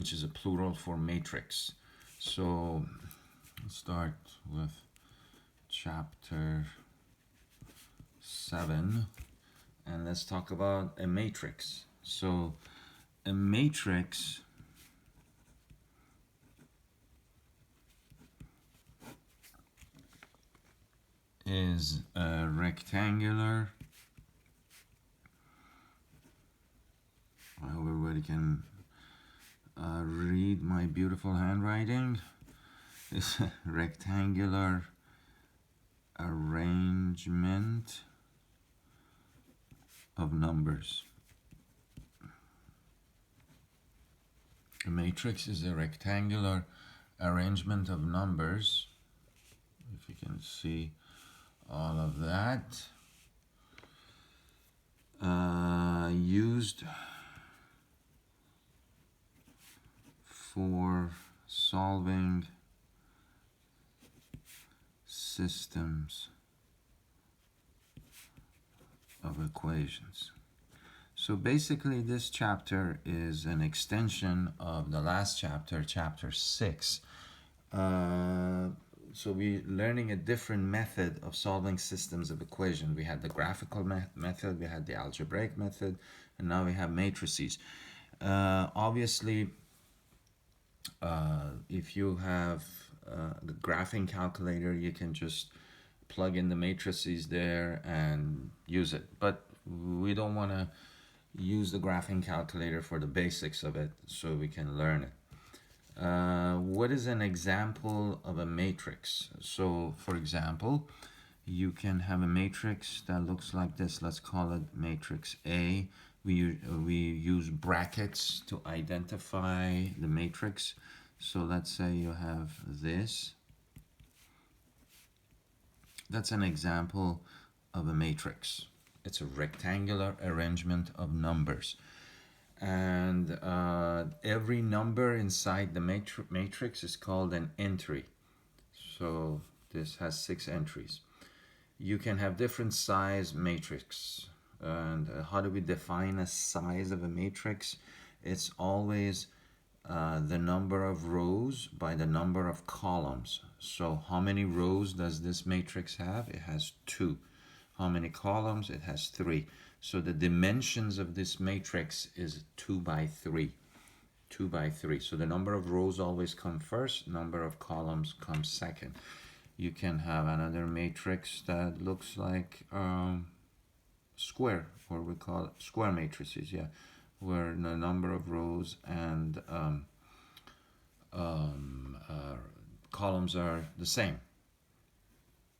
which is a plural for matrix. So let's start with chapter 7, and let's talk about a matrix. So a matrix is a rectangular, I hope everybody can read my beautiful handwriting. It's a rectangular arrangement of numbers. A matrix is a rectangular arrangement of numbers. If you can see all of that. Used for solving systems of equations. So basically this chapter is an extension of the last chapter, chapter 6. So we're learning a different method of solving systems of equation. We had the graphical method, we had the algebraic method, and now we have matrices. Obviously, if you have the graphing calculator, you can just plug in the matrices there and use it. But we don't want to use the graphing calculator for the basics of it, so we can learn it. What is an example of a matrix? So for example, you can have a matrix that looks like this. Let's call it matrix A. We use brackets to identify the matrix. So let's say you have this. That's an example of a matrix. It's a rectangular arrangement of numbers. And every number inside the matrix is called an entry. So this has 6 entries. You can have different size matrix. And how do we define a size of a matrix? It's always the number of rows by the number of columns. So how many rows does this matrix have? It has 2. How many columns? It has 3. So the dimensions of this matrix is 2 by 3. 2 by 3. So the number of rows always come first, number of columns comes second. You can have another matrix that looks like square, or we call it square matrices, yeah, where the number of rows and columns are the same.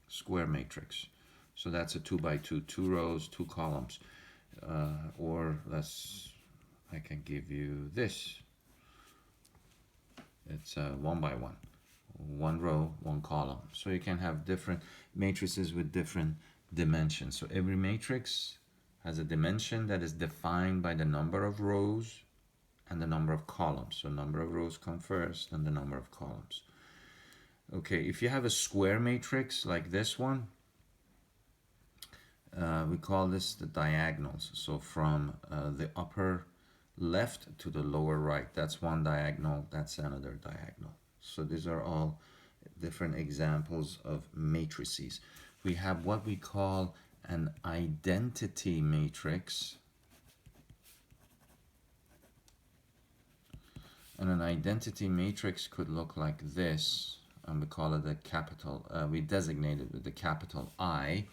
Square matrix. So that's a 2 by 2, 2 rows, 2 columns. Or I can give you this. It's 1 by 1. 1 row, 1 column. So you can have different matrices with different dimensions. So every matrix has a dimension that is defined by the number of rows and the number of columns. So number of rows come first and the number of columns. Okay, if you have a square matrix like this one, we call this the diagonals. So from the upper left to the lower right, that's one diagonal, that's another diagonal. So these are all different examples of matrices. We have what we call an identity matrix. And an identity matrix could look like this, and we call it a capital, we designate it with the capital I.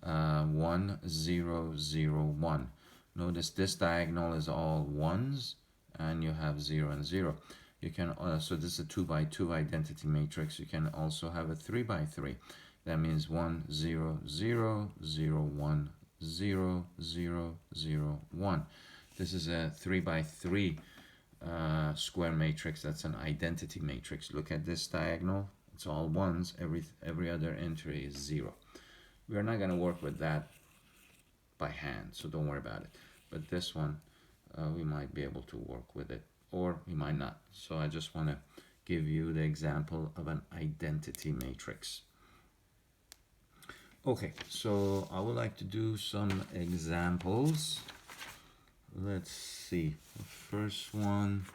1 0 0 1. Notice this diagonal is all ones, and you have 0 and 0. You can so this is a 2 by 2 identity matrix. You can also have a 3 by 3. That means 1 0 0 0 1 0 0 0 1. This is a 3 by 3 square matrix. That's an identity matrix. Look at this diagonal. It's all ones. Every other entry is 0. We're not going to work with that by hand, so don't worry about it. But this one, we might be able to work with it, or we might not. So I just want to give you the example of an identity matrix. Okay, so I would like to do some examples. Let's see. The first one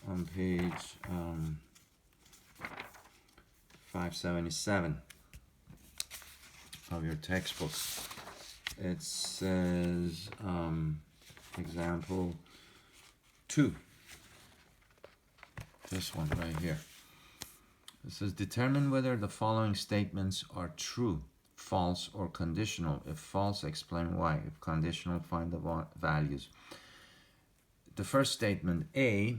on page 577 of your textbook. It says example 2, this one right here. It says determine whether the following statements are true, false, or conditional. If false, explain why. If conditional, find the values. The first statement, A,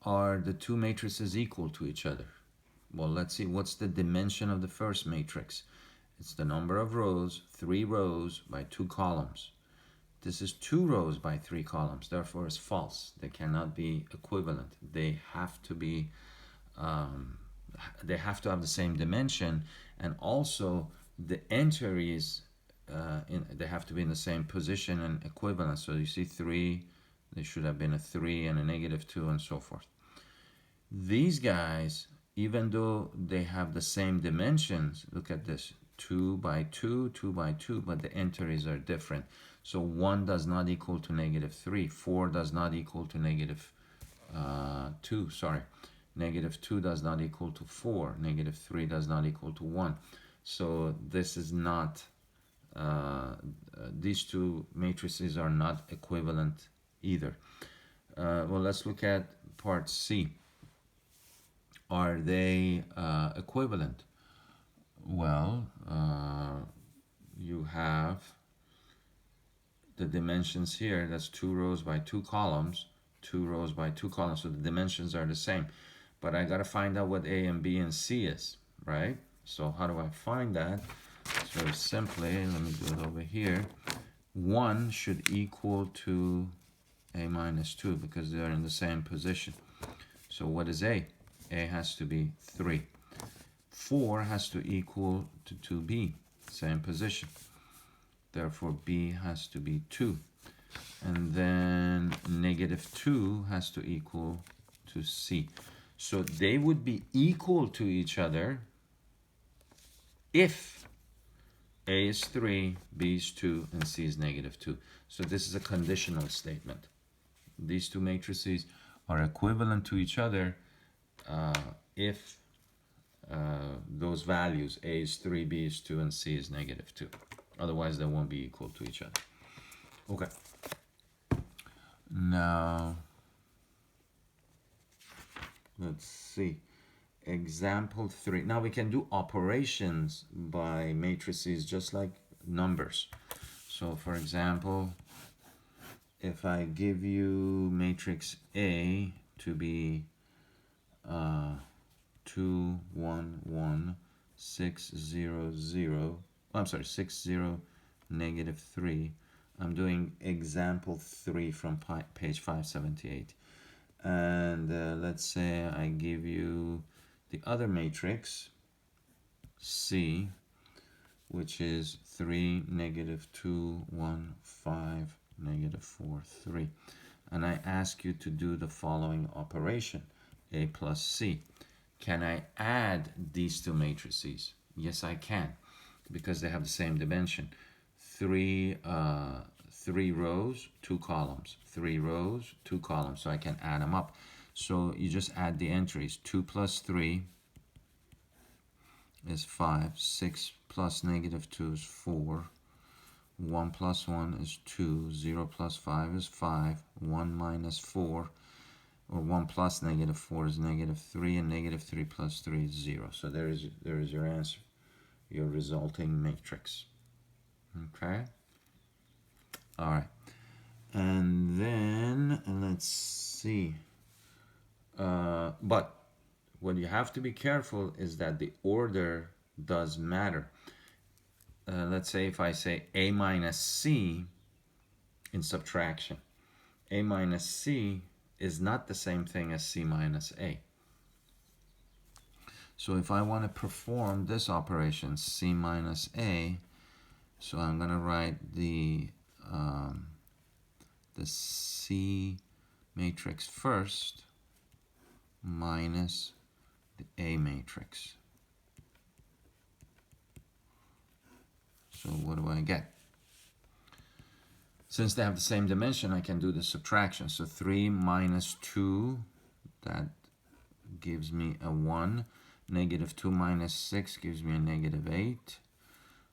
are the two matrices equal to each other? Well, let's see, what's the dimension of the first matrix? It's the number of rows, 3 rows by 2 columns. This is 2 rows by 3 columns, therefore it's false. They cannot be equivalent. They have to be, they have to have the same dimension, and also the entries, they have to be in the same position and equivalent. So you see 3, they should have been a 3 and a -2 and so forth. These guys, even though they have the same dimensions, look at this, 2 by 2, 2 by 2, but the entries are different. So 1 does not equal to -3, 4 does not equal to -2, sorry. -2 does not equal to 4, -3 does not equal to 1. So this is not, these two matrices are not equivalent either. Well, let's look at part C. Are they equivalent? Well, you have the dimensions here. That's 2 rows by 2 columns, 2 rows by 2 columns. So the dimensions are the same. But I got to find out what A and B and C is, right? So how do I find that? It's very simply, let me do it over here. 1 should equal to A minus 2 because they're in the same position. So what is A? A has to be 3. 4 has to equal to 2B, same position. Therefore, B has to be 2. And then -2 has to equal to C. So they would be equal to each other if A is 3, B is 2, and C is -2. So this is a conditional statement. These two matrices are equivalent to each other if those values, A is 3, B is 2, and C is -2. Otherwise, they won't be equal to each other. Okay. Now, let's see. Example 3. Now we can do operations by matrices just like numbers. So for example, if I give you matrix A to be 2, 1, 1, 6, 0, 0, I'm sorry, 6, 0, -3. I'm doing example 3 from page 578. And let's say I give you the other matrix, C, which is 3, -2, 1, 5, -4, 3. And I ask you to do the following operation, A plus C. Can I add these two matrices? Yes, I can, because they have the same dimension. 3 rows, 2 columns. 3 rows, 2 columns. So I can add them up. So you just add the entries. 2 plus 3 is 5. 6 plus -2 is 4. 1 plus 1 is 2. 0 plus 5 is 5. 1 minus 4, or 1 plus -4 is -3, and -3 plus 3 is 0. So there is your answer, your resulting matrix. Okay? All right. And then let's see. But what you have to be careful is that the order does matter. Let's say if I say A minus C in subtraction, A minus C is not the same thing as C minus A. So if I want to perform this operation, C minus A, so I'm going to write the C matrix first minus the A matrix. So what do I get? Since they have the same dimension, I can do the subtraction. So 3 minus 2, that gives me a 1. Negative 2 minus 6 gives me a negative 8.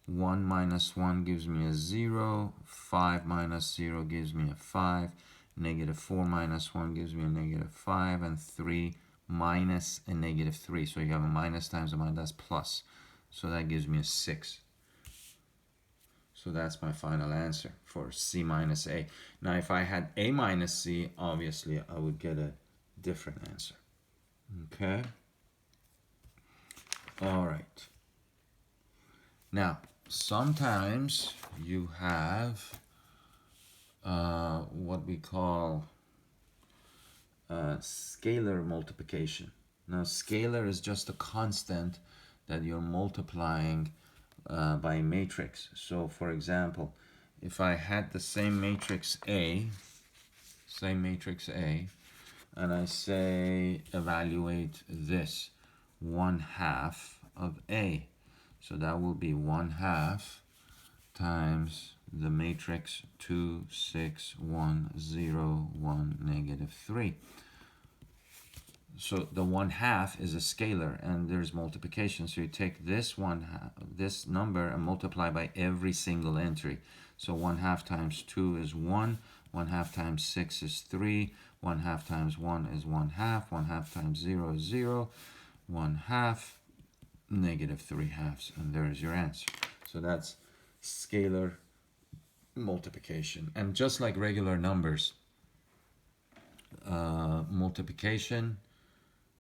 1 minus 1 gives me a 0. 5 minus 0 gives me a 5. Negative 4 minus 1 gives me a negative 5. And 3 minus a negative 3. So you have a minus times a minus, that's plus. So that gives me a 6. So that's my final answer for C minus A. Now if I had A minus C, obviously I would get a different answer. Okay? All right. Now, sometimes you have what we call scalar multiplication. Now, scalar is just a constant that you're multiplying by a matrix. So, for example, if I had the same matrix A, and I say evaluate this 1/2 of A. So that will be 1/2 times the matrix 2, 6, 1, 0, 1, negative 3. So the 1/2 is a scalar, and there's multiplication. So you take this this number and multiply by every single entry. So 1/2 times 2 is 1. 1/2 times 6 is 3. 1/2 times 1 is 1/2. 1/2 times 0 is 0. 1/2, negative 3/2, and there's your answer. So that's scalar multiplication. And just like regular numbers, multiplication